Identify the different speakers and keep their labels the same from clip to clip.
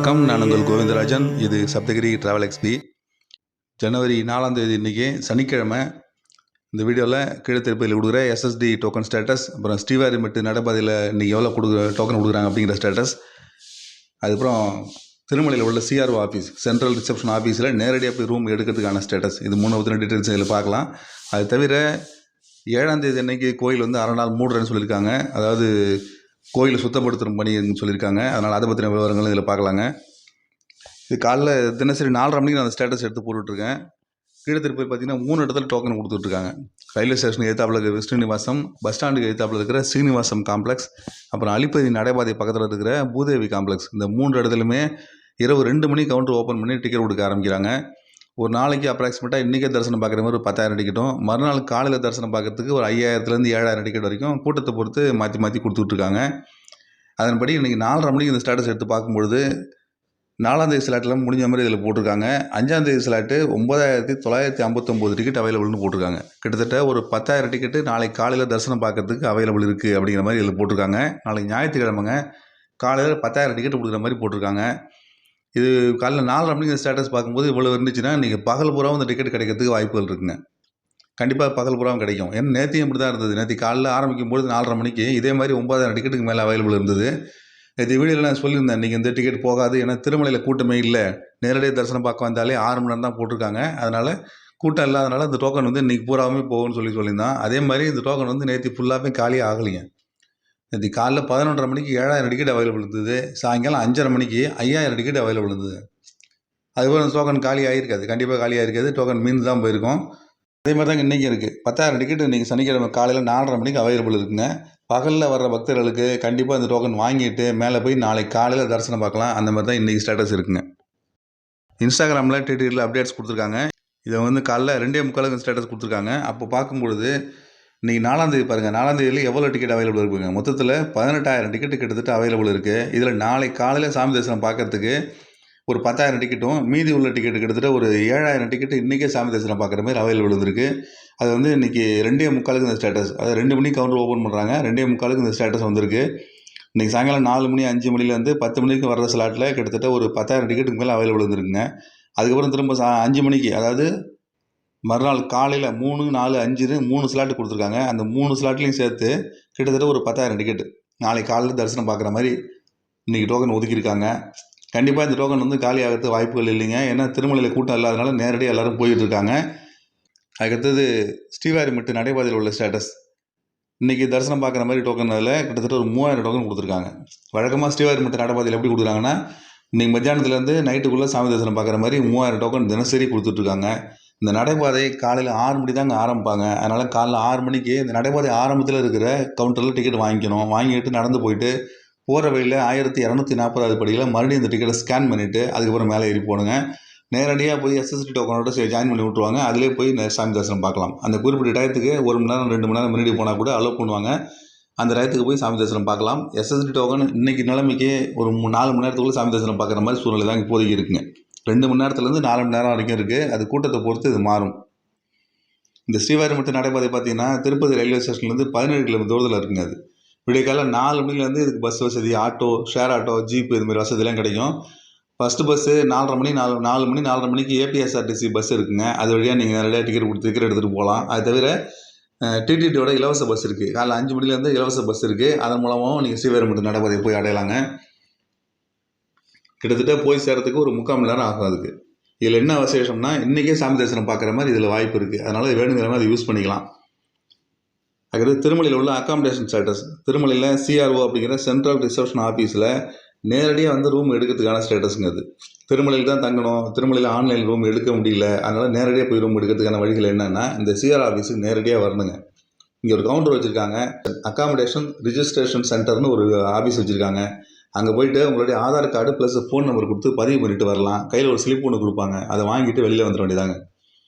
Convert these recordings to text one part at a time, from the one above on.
Speaker 1: வணக்கம். நான் உங்கள் கோவிந்தராஜன். இது சப்தகிரி டிராவல் எக்ஸ்பி. ஜனவரி 4ஆம் தேதி இன்றைக்கி சனிக்கிழமை. இந்த வீடியோவில் கீழே திருப்பதியில் கொடுக்குற எஸ்எஸ்டி டோக்கன் ஸ்டேட்டஸ், அப்புறம் ஸ்ரீவாரிமெட்டு நடைபாதையில் இன்றைக்கி எவ்வளோ டோக்கன் கொடுக்குறாங்க அப்படிங்கிற ஸ்டேட்டஸ், அதுக்கப்புறம் திருமலையில் உள்ள சிஆர்ஓ ஆஃபீஸ், சென்ட்ரல் ரிசப்ஷன் ஆஃபீஸில் நேரடியாக போய் ரூம் எடுக்கிறதுக்கான ஸ்டேட்டஸ், இது 3 டீட்டெயில்ஸ் இதில் பார்க்கலாம். அது தவிர 7ஆம் தேதி அன்றைக்கி கோயில் வந்து அரை நாள் மூடுறேன்னு சொல்லியிருக்காங்க. அதாவது கோயிலை சுத்தப்படுத்துகிற பணின்னு சொல்லியிருக்காங்க. அதனால் அதை பற்றின விவரங்கள் இதில் பார்க்கலாங்க. இது காலைல தினசரி 4:30 மணிக்கு நான் அந்த ஸ்டேட்டஸ் எடுத்து போட்டுட்ருக்கேன். கீழே திருப்பதி பார்த்தீங்கன்னா 3 இடத்துல டோக்கன் கொடுத்துட்ருக்காங்க. ரயில்வே ஸ்டேஷனுக்கு எதிர்த்தாப்புல இருக்கிற ஸ்ரீனிவாசம், பஸ் ஸ்டாண்டுக்கு எதிர்த்தாப்புல இருக்கிற ஸ்ரீனிவாசம் காம்ப்ளெக்ஸ், அப்புறம் அலிப்பதி நடைபாதை பக்கத்தில் இருக்கிற பூதேவி காம்ப்ளெக்ஸ், இந்த 3 இடத்துலையுமே இரவு 2 மணி கவுண்டர் ஓப்பன் பண்ணி டிக்கெட் கொடுக்க ஆரம்பிக்கிறாங்க. ஒரு நாளைக்கு அப்ராக்சிமேட்டாக இன்றைக்கே தரிசனம் பார்க்குற மாதிரி ஒரு 10,000 டிக்கெட்டும், மறுநாள் காலையில் தரிசனம் பார்க்கறதுக்கு ஒரு 5,000லேருந்து 7,000 டிக்கெட் வரைக்கும் கூட்டத்தை பொறுத்து மாற்றி கொடுத்துட்ருக்காங்க. அதன்படி இன்றைக்கி 4:30 மணிக்கு இந்த ஸ்டேட்டஸ் எடுத்து பார்க்கும்பொழுது 4ஆம் தேதி ஸ்லாட்லாம் முடிஞ்ச மாதிரி இதில் போட்டிருக்காங்க. 5ஆம் தேதி ஸ்லாட்டு 9,959 டிக்கெட் அவைலபிள்னு போட்டிருக்காங்க. கிட்டத்தட்ட ஒரு 10,000 டிக்கெட்டு நாளைக்கு காலையில் தரிசனம் பார்க்கறதுக்கு அவைலபிள் இருக்குது அப்படிங்கிற மாதிரி இதில் போட்டிருக்காங்க. நாளைக்கு ஞாயிற்றுக்கிழமைங்க, காலையில் 10,000 டிக்கெட் கொடுக்குற மாதிரி போட்டிருக்காங்க. இது காலையில் 4:30 மணிக்கு இந்த ஸ்டேட்டஸ் பார்க்கும்போது இவ்வளோ இருந்துச்சுன்னா இன்றைக்கி பகல் பூராவும் இந்த டிக்கெட் கிடைக்கிறதுக்கு வாய்ப்புகள் இருக்குங்க. கண்டிப்பாக பகல் பூராவும் கிடைக்கும். ஏன்னா நேற்றையும் இப்படி தான் இருந்தது. நேற்று காலையில் ஆரம்பிக்கும்போது 4:30 மணிக்கு இதே மாதிரி 9,000 டிக்கெட்டுக்கு மேலே அவைலபிள் இருந்தது. நேற்று வீடியோவில் நான் சொல்லியிருந்தேன், நீங்கள் இந்த டிக்கெட் போகாது, ஏன்னா திருமலையில் கூட்டமே இல்லை, நேரடியாக தரிசனம் பார்க்க வந்தாலே 6 மணி நேரம் தான் போட்டிருக்காங்க, அதனால் கூட்டம் இல்லாதனால இந்த டோக்கன் வந்து இன்றைக்கி பூராவுமே போகும்னு சொல்லியிருந்தான். அதே மாதிரி இந்த டோக்கன் வந்து நேற்று ஃபுல்லாகவே காலியாக ஆகலைங்க. நேற்று காலைல 11:30 மணிக்கு 7,000 டிக்கெட் அவைலபிள் இருந்தது. சாயங்காலம் 5:30 மணிக்கு 5,000 டிக்கெட் அவைலபிள் இருந்தது. அதுபோல் அந்த டோக்கன் காலி ஆகிருக்காது, கண்டிப்பாக காலி ஆகிருக்காது. டோக்கன் மீந்து தான் போயிருக்கும். அதே மாதிரி தாங்க இன்றைக்கி இருக்குது. 10,000 டிக்கெட் இன்றைக்கி சனிக்கிழமை காலையில் 4:30 மணிக்கு அவைலபிள் இருக்குங்க. பகலில் வர்ற பக்தர்களுக்கு கண்டிப்பாக இந்த டோக்கன் வாங்கிட்டு மேலே போய் நாளைக்கு காலையில் தரிசனம் பார்க்கலாம். அந்த மாதிரி தான் இன்றைக்கி ஸ்டேட்டஸ் இருக்குங்க. இன்ஸ்டாகிராமில் ட்விட்டரில் அப்டேட்ஸ் கொடுத்துருக்காங்க. இதை வந்து காலைல 2:45 ஸ்டேட்டஸ் கொடுத்துருக்காங்க. அப்போ பார்க்கும்பொழுது இன்றைக்கி 4ஆம் தேதி பாருங்கள், 4ஆம் தேதியில் எவ்வளோ டிக்கெட் அவைலபிள் இருக்குங்க. மொத்தத்தில் 18,000 டிக்கெட்டு கிட்டத்தட்ட அவைலபிள் இருக்குது. இதில் நாளைக்கு காலையில் சாமி தரிசனம் பார்க்கறதுக்கு ஒரு 10,000 டிக்கெட்டும், மீதி உள்ள டிக்கெட்டு கிட்டத்தட்ட ஒரு 7,000 டிக்கெட்டு இன்றைக்கே சாமி தரிசனம் பார்க்குற மாதிரி அவைலபிள் இருக்குது. அது வந்து இன்றைக்கி 2:45 இந்த ஸ்டேட்டஸ், அதாவது 2 மணிக்கு கவுண்டர் ஓப்பன் பண்ணுறாங்க, 2:45 இந்த ஸ்டேட்டஸ் வந்திருக்கு. இன்றைக்கி சாயங்காலம் 4 மணி 5 மணிலேருந்து 10 மணிக்கு வர்ற ஸ்லாட்டில் கிட்டத்தட்ட ஒரு 10,000 டிக்கெட்டுக்கு மேலே அவைலபிள் வந்துருக்குங்க. அதுக்கப்புறம் திரும்ப 5 மணிக்கு, அதாவது மறுநாள் காலையில் 3, 4, 5 3 ஸ்லாட்டு கொடுத்துருக்காங்க. அந்த 3 ஸ்லாட்லேயும் சேர்த்து கிட்டத்தட்ட ஒரு 10,000 டிக்கெட்டு நாளைக்கு காலையில் தரிசனம் பார்க்குற மாதிரி இன்றைக்கி டோக்கன் ஒதுக்கியிருக்காங்க. கண்டிப்பாக இந்த டோக்கன் வந்து காலி ஆகிறதுக்கு வாய்ப்புகள் இல்லைங்க. ஏன்னா திருமலையில் கூட்டம் இல்லாதனால நேரடியாக எல்லோரும் போயிட்டு இருக்காங்க. அதுக்கடுத்தது ஸ்ரீவாரிமெட்டு நடைபாதையில் உள்ள ஸ்டேட்டஸ், இன்றைக்கி தரிசனம் பார்க்குற மாதிரி டோக்கன் அதில் கிட்டத்தட்ட ஒரு 3,000 டோக்கன் கொடுத்துருக்காங்க. வழக்கமாக ஸ்ரீவாரிமெட்டு நடைபாதையில் எப்படி கொடுக்குறாங்கன்னா, இன்றைக்கி மத்தியானத்துலேருந்து நைட்டுக்குள்ளே சாமி தரிசனம் பார்க்குற மாதிரி 3,000 டோக்கன் தினசரி கொடுத்துட்ருக்காங்க. இந்த நடைபாதை காலையில் 6 மணி தாங்க ஆரம்பிப்பாங்க. அதனால் காலைல 6 மணிக்கு இந்த நடைபாதை ஆரம்பத்தில் இருக்கிற கவுண்டரில் டிக்கெட் வாங்கிக்கணும். வாங்கிட்டு நடந்து போயிட்டு போகிற வழியில் 1240 படியில் மறுபடியும் இந்த டிக்கெட்டை ஸ்கேன் பண்ணிவிட்டு அதுக்கப்புறம் மேலே ஏறி போடுங்க. நேரடியாக போய் எஸ்எஸ்டி டோக்கனோட ஜாயின் பண்ணி விட்ருவாங்க. அதிலே போய் சாமி தரிசனம் பார்க்கலாம். அந்த குறிப்பிட்ட டயத்துக்கு 1 மணி நேரம் 2 மணி நேரம் முன்னாடி போனால் கூட அலோவ் பண்ணுவாங்க. அந்த டயத்துக்கு போய் சாமி தரிசனம் பார்க்கலாம். எஸ்எஸ்டி டோக்கன் இன்றைக்கி நிலைமைக்கு ஒரு 4 மணி நேரத்துக்குள்ளே சாமி தரிசனம் பார்க்குற மாதிரி சூழ்நிலை தான் இப்போதைக்கு இருக்குங்க. 2 மணி நேரத்துலேருந்து 4 மணி நேரம் வரைக்கும் இருக்குது. அது கூட்டத்தை பொறுத்து இது மாறும். இந்த ஸ்ரீவாரிமெட்டு நடைபாதை பார்த்திங்கன்னா திருப்பதி ரயில்வே ஸ்டேஷன்லேருந்து 17 கிலோமீட்டர் தூரத்தில் இருக்குங்க. அது விடிய காலையில் 4 மணிலேருந்து இதுக்கு பஸ் வசதி, ஆட்டோ, ஷேர் ஆட்டோ, ஜீப்பு இதுமாதிரி வசதிலாம் கிடைக்கும். ஃபஸ்ட்டு பஸ்ஸு 4:30 மணி 4:30 மணிக்கு ஏபிஎஸ்ஆர்டிசி பஸ் இருக்குங்க. அது வழியாக நீங்கள் நேரடியாக டிக்கெட் எடுத்துகிட்டு போகலாம். அது தவிர டிடிடியோட இலவச பஸ் இருக்குது. காலைல 5 மணிலேருந்து இலவச பஸ் இருக்குது. அதன் மூலமாகவும் நீங்கள் ஸ்ரீவாரிமெட்டு நடைபாதையை போய் அடையலாங்க. கிட்டத்தட்ட போய் சேர்கிறதுக்கு ஒரு 3/4 மணி நேரம் ஆகும். அதுக்கு இதில் என்ன விசேஷம்னா, இன்றைக்கே சாமி தரிசனம் பார்க்குற மாதிரி இதில் வாய்ப்பு இருக்குது. அதனால் வேணுங்கிற மாதிரி அதை யூஸ் பண்ணிக்கலாம். அதுக்கடுத்து திருமலையில் உள்ள அக்காமடேஷன் ஸ்டேட்டஸ், திருமலையில் சிஆர்ஓ அப்படிங்கிற சென்ட்ரல் ரிசப்ஷன் ஆஃபீஸில் நேரடியாக வந்து ரூம் எடுக்கிறதுக்கான ஸ்டேட்டஸுங்க. அது திருமலையில் தான் தங்கணும், திருமலையில் ஆன்லைன் ரூம் எடுக்க முடியல, அதனால் நேரடியாக போய் ரூம் எடுக்கிறதுக்கான வழிகள் என்னென்னா, இந்த சிஆர் ஆஃபீஸுக்கு நேரடியாக வரணுங்க. இங்கே ஒரு கவுண்டர் வச்சுருக்காங்க, அக்காமடேஷன் ரிஜிஸ்ட்ரேஷன் சென்டர்னு ஒரு ஆஃபீஸ் வச்சுருக்காங்க. அங்கே போய்ட்டு உங்களுடைய Aadhaar card plus phone number கொடுத்து பதிவு பண்ணிவிட்டு வரலாம். கையில் ஒரு ஸ்லிப் ஒன்று கொடுப்பாங்க, அதை வாங்கிட்டு வெளியில் வந்துட வேண்டியதாங்க.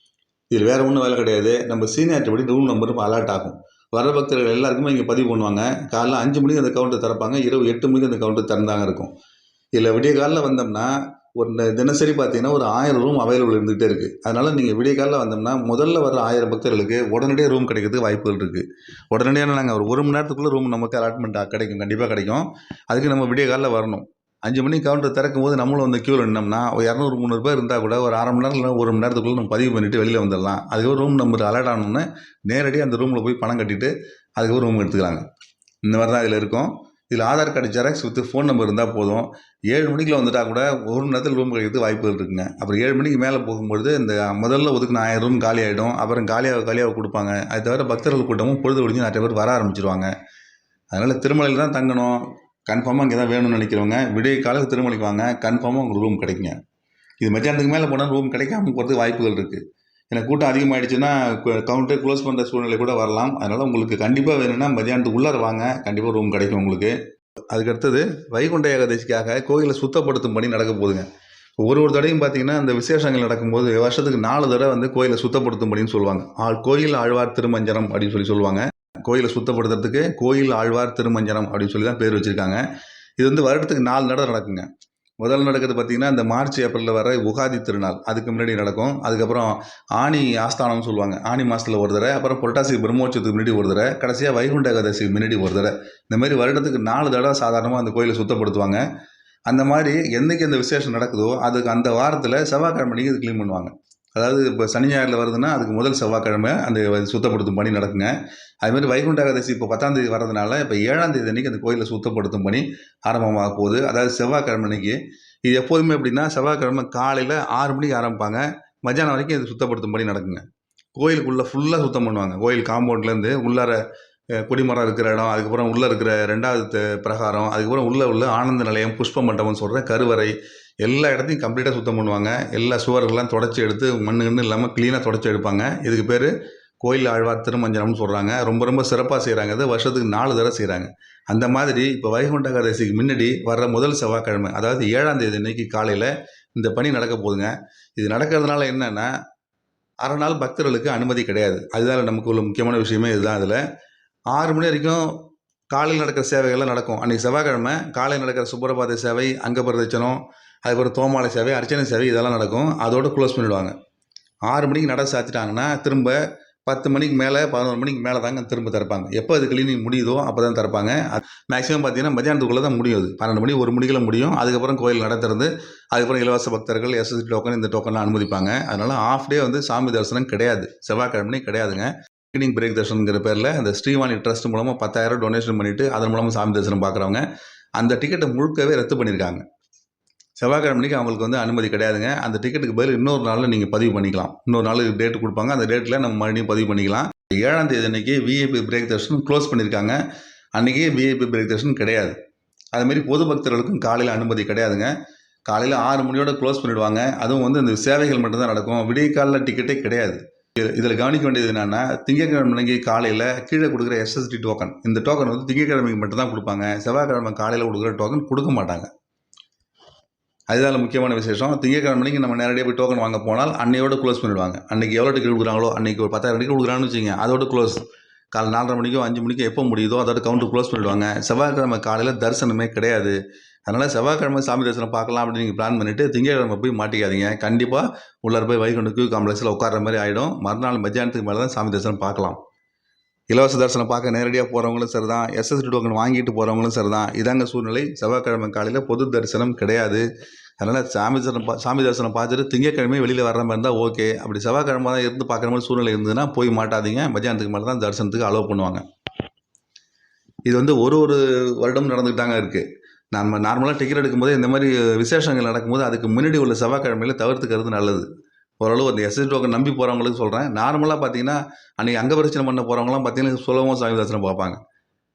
Speaker 1: இதில் வேறு ஒன்றும் வேலை கிடையாது. நம்ம சீனியாரிட்டி படி ரூம் நம்பரும் அலர்ட் ஆகும். வர பக்தர்கள் எல்லாருக்குமே இங்கே பதிவு பண்ணுவாங்க. காலைல 5 மணிக்கு அந்த கவுண்டர் திறப்பாங்க, இரவு 8 மணிக்கு அந்த கவுண்டர் திறந்தாங்க இருக்கும். இதில் விடிய காலில் வந்தோம்னா ஒரு தினசரி பார்த்தீங்கன்னா ஒரு 1000 ரூம் அவைலபிள் இருந்துகிட்டே இருக்குது. அதனால் நீங்கள் விடிய காலில் வந்தோம்னா முதல்ல வர 1000 பக்தர்களுக்கு உடனடியாக ரூம் கிடைக்கிறதுக்கு வாய்ப்புகள் இருக்குது. உடனடியாக நாங்கள் ஒரு 1 மணி நேரத்துக்குள்ளே ரூம் நமக்கு அலாட்மெண்ட் கிடைக்கும், கண்டிப்பாக கிடைக்கும். அதுக்கு நம்ம விடிய காலில் வரணும். 5 மணிக்கு கவுண்டர் திறக்கும்போது நம்மளும் வந்து க்யூவில் நின்னோம்னா ஒரு 200 300 பேர் இருந்தால் கூட ஒரு அரை மணி நேரம் இல்லை 1 மணி நேரத்துக்குள்ளே நம்ம பதிவு பண்ணிவிட்டு வெளியில் வந்துடலாம். அதுக்கப்புறம் ரூம் நம்பர் அலர்ட் ஆனோன்னே நேரடியாக அந்த ரூமில் போய் பணம் கட்டிட்டு அதுக்கப்புறம் ரூம் எடுத்துக்கலாங்க. இந்த மாதிரி தான் இதில் இருக்கும். இதில் Aadhaar card xerox with phone number இருந்தால் போதும். 7 மணிக்குள்ள வந்துட்டால் கூட 1 மணி நேரத்தில் ரூம் கிடைக்கிறதுக்கு வாய்ப்புகள் இருக்குங்க. அப்புறம் 7 மணிக்கு மேலே போகும்பொழுது இந்த முதல்ல ஒதுக்குன 1000 ரூம் காலி ஆகிடும். அப்புறம் காலியாக கொடுப்பாங்க. அது தவிர பக்தர்கள் கூட்டமும் பொழுது ஒழிஞ்சு நிறைய பேர் வர ஆரம்பிச்சிருவாங்க. அதனால் திருமலையில் தான் தங்கணும், கன்ஃபார்மாக இங்கே தான் வேணும்னு நினைக்கிறவங்க விடிய காலையில் திருமலைக்கு வாங்க, கன்ஃபார்மாக உங்களுக்கு ரூம் கிடைக்குங்க. இது மத்தியானத்துக்கு மேலே போனால் ரூம் கிடைக்காம போகிறதுக்கு வாய்ப்புகள் இருக்குது. ஏன்னா கூட்டம் அதிகமாகிடுச்சுன்னா கவுண்டர் க்ளோஸ் பண்ணுற சூழ்நிலை கூட வரலாம். அதனால் உங்களுக்கு கண்டிப்பாக வேணும்னா மத்தியானத்துக்கு உள்ளார வாங்க, கண்டிப்பாக ரூம் கிடைக்கும் உங்களுக்கு. அதுக்கடுத்தது வைகுண்ட ஏகாதசிக்காக கோயிலை சுத்தப்படுத்தும் பணி நடக்க போகுதுங்க. ஒரு தடையும் பார்த்தீங்கன்னா இந்த விசேஷங்கள் நடக்கும்போது வருஷத்துக்கு 4 தடவை வந்து கோயிலை சுத்தப்படுத்தும் பணின்னு சொல்லுவாங்க. கோயில் ஆழ்வார் திருமஞ்சனம் அப்படின்னு சொல்லுவாங்க. கோயிலை சுத்தப்படுத்துறதுக்கு கோயில் ஆழ்வார் திருமஞ்சனம் அப்படின்னு சொல்லி தான் பேர் வச்சுருக்காங்க. இது வந்து வருடத்துக்கு 4 தடவை நடக்குங்க. முதல்ல நடக்கிறது பார்த்திங்கன்னா இந்த மார்ச் ஏப்ரலில் வர உகாதி திருநாள், அதுக்கு முன்னாடி நடக்கும். அதுக்கப்புறம் ஆனி ஆஸ்தானம்னு சொல்லுவாங்க, ஆனி மாதத்தில் ஒரு தடவை, அப்புறம் புரட்டாசி பிரம்மோற்சவத்துக்கு முன்னாடி ஒரு தடவை, கடைசியாக வைகுண்ட ஏகாதசிக்கு முன்னாடி ஒரு தடவை. இந்த மாதிரி வருடத்துக்கு 4 தடவை சாதாரணமாக அந்த கோயிலை சுத்தப்படுத்துவாங்க. அந்த மாதிரி என்றைக்கு அந்த விசேஷம் நடக்குதோ அதுக்கு அந்த வாரத்தில் செவ்வாய்க்கிழமைக்கு இது க்ளீன் பண்ணுவாங்க. அதாவது இப்போ சனி ஞாயிறில் வருதுன்னா அதுக்கு முதல் செவ்வாய்க்கிழமை அந்த சுத்தப்படுத்தும் பணி நடக்குங்க. அதுமாதிரி வைகுண்ட ஏகாதசி இப்போ 10ஆம் தேதி வரதுனால இப்போ 7ஆம் தேதி அன்றைக்கி அந்த கோயிலை சுத்தப்படுத்தும் பணி ஆரம்பமாக போகுது. அதாவது செவ்வாய்க்கிழமை அன்றைக்கி. இது எப்போதுமே எப்படின்னா செவ்வாய்க்கிழமை காலையில் 6 மணிக்கு ஆரம்பிப்பாங்க, மத்தியானம் வரைக்கும் இது சுத்தப்படுத்தும் பணி நடக்குங்க. கோயிலுக்குள்ளே ஃபுல்லாக சுத்தம் பண்ணுவாங்க. கோயில் காம்பவுண்ட்லேருந்து உள்ளார கொடிமரம் இருக்கிற இடம், அதுக்கப்புறம் உள்ளே இருக்கிற 2வது பிரகாரம், அதுக்கப்புறம் உள்ள ஆனந்த நிலையம், புஷ்ப மண்டபம்னு சொல்கிற கருவறை, எல்லா இடத்தையும் கம்ப்ளீட்டாக சுத்தம் பண்ணுவாங்க. எல்லா சுவர்கள்லாம் தொடச்சி எடுத்து மண்ணு இல்லாமல் க்ளீனாக தொடச்சி எடுப்பாங்க. இதுக்கு பேர் கோயில் ஆழ்வார் திருமஞ்சனம்னு சொல்கிறாங்க. ரொம்ப சிறப்பாக செய்கிறாங்க. இது வருஷத்துக்கு 4 தடவை செய்கிறாங்க. அந்த மாதிரி இப்போ வைகுண்ட ஏகாதசிக்கு முன்னாடி வர்ற முதல் செவ்வாய்க்கிழமை, அதாவது 7ஆம் தேதி அன்னைக்கு காலையில் இந்த பணி நடக்க போகுதுங்க. இது நடக்கிறதுனால என்னென்னா அரை நாள் பக்தர்களுக்கு அனுமதி கிடையாது. அதுதான் நமக்கு உள்ள முக்கியமான விஷயமே இதுதான். இதில் 6 மணி வரைக்கும் காலையில் நடக்கிற சேவைகள்லாம் நடக்கும். அன்றைக்கி செவ்வாய்க்கிழமை காலையில் நடக்கிற சுப்பிரபாத சேவை, அங்க பிரதட்சணம், அதுக்கப்புறம் தோமாலை சேவை, அர்ச்சனை சேவை இதெல்லாம் நடக்கும். அதோடு க்ளோஸ் பண்ணிவிடுவாங்க. 6 மணிக்கு நட சாத்திட்டாங்கன்னா திரும்ப 10 மணிக்கு மேலே 11 மணிக்கு மேலே தாங்க திரும்ப திறப்பாங்க. எப்போ அது கிளீனிங் முடியுதோ அப்போ தான் திறப்பாங்க. மேக்ஸிமம் பார்த்தீங்கன்னா மத்தியானத்துக்குள்ளே தான் முடியும். அது 12 மணி 1 மணிக்குள்ள முடியும். அதுக்கப்புறம் கோயில் நட திறந்து அதுக்கப்புறம் இலவச பக்தர்கள் எஸ்எஸ்டி டோக்கன் இந்த டோக்கன்லாம் அனுமதிப்பாங்க. அதனால் ஆஃப் டே வந்து சாமி தரிசனம் கிடையாது, செவ்வாய்க்கிழமை கிடையாதுங்க. ஈவினிங் பிரேக் தர்ஷனுங்கிற பேரில் அந்த ஸ்ரீவாணி ட்ரஸ்ட் மூலமாக 10,000 டொனேஷன் பண்ணிவிட்டு அதன் மூலமாக சாமி தரிசனம் பார்க்குறவங்க அந்த டிக்கெட்டை முழுக்கவே ரத்து பண்ணியிருக்காங்க. செவ்வாய்க்கிழமைக்கு அவங்களுக்கு வந்து அனுமதி கிடையாதுங்க. அந்த டிக்கெட்டுக்கு பதில் இன்னொரு நாளில் நீங்கள் பதிவு பண்ணிக்கலாம். இன்னொரு நாள் டேட்டு கொடுப்பாங்க, அந்த டேட்டில் நம்ம மறுபடியும் பதிவு பண்ணிக்கலாம். 7ஆம் தேதி அன்றைக்கி விஐபி பிரேக் தர்ஷன் க்ளோஸ் பண்ணியிருக்காங்க. அன்றைக்கி விஐபி பிரேக் தர்ஷன் கிடையாது. அதுமாரி பொது பக்தர்களுக்கும் காலையில் அனுமதி கிடையாதுங்க. காலையில் 6 மணியோட க்ளோஸ் பண்ணிவிடுவாங்க. அதுவும் வந்து இந்த சேவைகள் மட்டும்தான் நடக்கும். விடிய காலில் டிக்கெட்டே கிடையாது. இதில் கவனிக்க வேண்டியது என்னென்னா திங்கட்கிழமை காலையில் கீழே கொடுக்குற எஸ்எஸ்டி டோக்கன், இந்த டோக்கன் வந்து திங்கட்கிழமைக்கு மட்டும்தான் கொடுப்பாங்க. செவ்வாய்க்கிழமை காலையில் கொடுக்குற டோக்கன் கொடுக்க மாட்டாங்க. அதுதான் முக்கியமான விசேஷம். திங்கட்கிழமைக்கு நம்ம நேரடியாக போய் டோக்கன் வாங்க போனால் அன்னையோடு க்ளோஸ் பண்ணிவிடுவாங்க. அன்றைக்கி எவ்வளோ டிக்கெட் கொடுக்குறாங்களோ அன்றைக்கி ஒரு 10,000 டிக்கெட் கொடுக்குறாங்கன்னு வச்சுங்க, அதோட க்ளோஸ். காலை 4:30 மணிக்கோ 5 மணிக்கோ எப்போ முடியுதோ அதோட கவுண்டர் க்ளோஸ் பண்ணிவிடுவாங்க. செவ்வாய்க்கிழமை காலையில் தரிசனமே கிடையாது. அதனால் செவ்வாய்க்கிழமை சாமி தரிசனம் பார்க்கலாம் அப்படின்னு நீங்கள் பிளான் பண்ணிவிட்டு திங்கட்கிழமை போய் மாட்டிக்காதீங்க. கண்டிப்பாக உள்ளார போய் வைகுண்ட கியூ காம்ப்ளெக்ஸில் உட்கார்ற மாதிரி ஆகிடும். மறுநாள் மத்தியானத்துக்கு மேலே தான் சாமி தரிசனம் பார்க்கலாம். இலவச தரிசனம் பார்க்க நேரடியாக போகிறவங்களும் சரி தான், எஸ்எஸ்டி டோக்கன் வாங்கிட்டு போகிறவங்களும் சரி தான். இதாங்க சூழ்நிலை. செவ்வாய்க்கிழமை காலையில் பொது தரிசனம் கிடையாது. அதனால் சாமி தரிசனம் பார்த்துட்டு திங்கட்கிழமை வெளியில் வர்ற மாதிரி இருந்தால் ஓகே. அப்படி செவ்வாய்க்கிழமை தான் இருந்து பார்க்குற மாதிரி சூழ்நிலை இருந்ததுன்னா போய் மாட்டாதீங்க. மத்தியானத்துக்கு மேலே தான் தரிசனத்துக்கு அலோவ் பண்ணுவாங்க. இது வந்து ஒரு வருடம் நடந்துக்கிட்டு தாங்க இருக்குது. நம்ம நார்மலாக டிக்கெட் எடுக்கும்போது இந்த மாதிரி விசேஷங்கள் நடக்கும்போது அதுக்கு முன்னாடி உள்ள செவ்வாய்க்கிழமையில் தவிர்த்துக்கிறது நல்லது. ஓரளவு அந்த எஸ்எஸ்டி டோக்கன் நம்பி போகிறவங்களுக்கு சொல்கிறேன். நார்மலாக பார்த்தீங்கன்னா அன்றைக்கி அங்க பிரச்சனை பண்ண போகிறவங்களாம் பார்த்தீங்கன்னா சுலபமாக சாமி தரிசனம் பார்ப்பாங்க.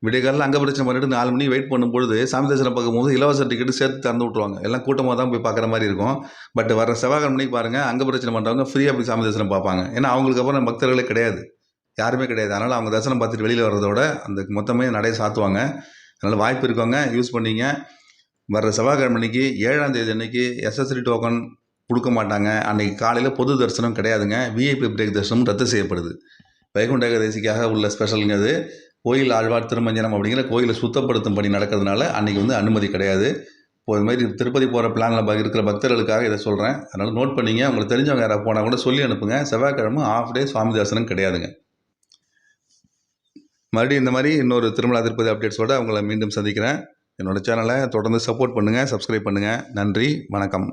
Speaker 1: விடியகாலில் அங்க பிரச்சனை பண்ணிட்டு 4 மணி வெயிட் பண்ணும்பொழுது சாமி தரிசனம் பார்க்கும்போது இலவச டிக்கெட்டு சேர்த்து திறந்து விட்ருவாங்க. எல்லாம் கூட்டமாக தான் போய் பார்க்குற மாதிரி இருக்கும். பட் வர செவ்வாய்க்கிழமைக்கு பாருங்கள், அங்க பிரச்சனை பண்ணுறவங்க ஃப்ரீயாக போய் சாமி தரிசனம் பார்ப்பாங்க. ஏன்னா அவங்களுக்கு அப்புறம் பக்தர்களே கிடையாது, யாருமே கிடையாது. அதனால் அவங்க தரிசனம் பார்த்துட்டு வெளியில் வர்றதோட அந்த மொத்தமே நடைய சாத்துவாங்க. அதனால் வாய்ப்பு இருக்கவங்க யூஸ் பண்ணிங்க. வர்ற செவ்வாய்க்கிழமைக்கு 7ஆம் தேதி அன்றைக்கி எஸ்எஸ்டி டோக்கன் கொடுக்க மாட்டாங்க. அன்றைக்கி காலையில் பொது தரிசனம் கிடையாதுங்க. விஐபி பிரேக் தரிசனம் ரத்து செய்யப்படுது. வைகுண்ட ஏகாதசிக்காக உள்ள ஸ்பெஷலுங்க அது. கோயில் ஆழ்வார் திருமஞ்சனம் அப்படிங்கிற கோயிலை சுத்தப்படுத்தும் பணி நடக்கிறதுனால அன்றைக்கி வந்து அனுமதி கிடையாது. இப்போ இது மாதிரி திருப்பதி போகிற பிளானில் இருக்கிற பக்தர்களுக்காக இதை சொல்கிறேன். அதனால் நோட் பண்ணிங்க. உங்களுக்கு தெரிஞ்சவங்க யாராவது போனால் கூட சொல்லி அனுப்புங்க. செவ்வாய்க்கிழமை ஆஃப் டே சுவாமி தரிசனம் கிடையாதுங்க. மறுபடியும் இந்த மாதிரி இன்னொரு திருமலா திருப்பதி அப்டேட்ஸோடு அவங்கள மீண்டும் சந்திக்கிறேன். என்னோடய சேனலை தொடர்ந்து சப்போர்ட் பண்ணுங்கள், சப்ஸ்கிரைப் பண்ணுங்கள். நன்றி, வணக்கம்.